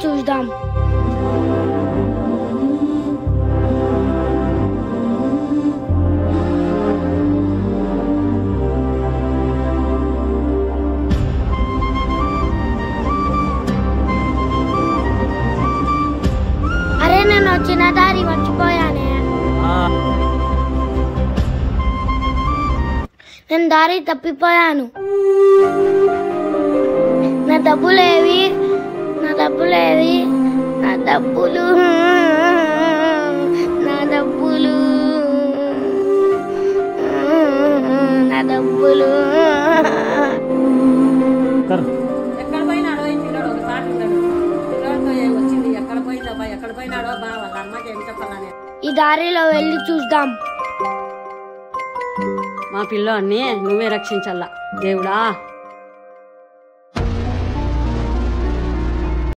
చూద్దాం. అరే నేను వచ్చిన దారి మర్చిపోయానే. నేను దారి తప్పిపోయాను. నా డబ్బులేవి, నా డబ్బులేవి, నా డబ్బులు, నా డబ్బులు, నా డబ్బులు. ఎక్కడ పోయినాడో ఈ పిల్లడు ఒకసారి పిల్లడితో వచ్చింది. ఎక్కడ పోయిందబ్బా, ఎక్కడ పోయినాడో బా వాళ్ళ అమ్మకి ఏం చెప్పాలని. ఈ దారిలో వెళ్ళి చూద్దాం. మా పిల్లోని నువ్వే రక్షించాలా దేవుడా.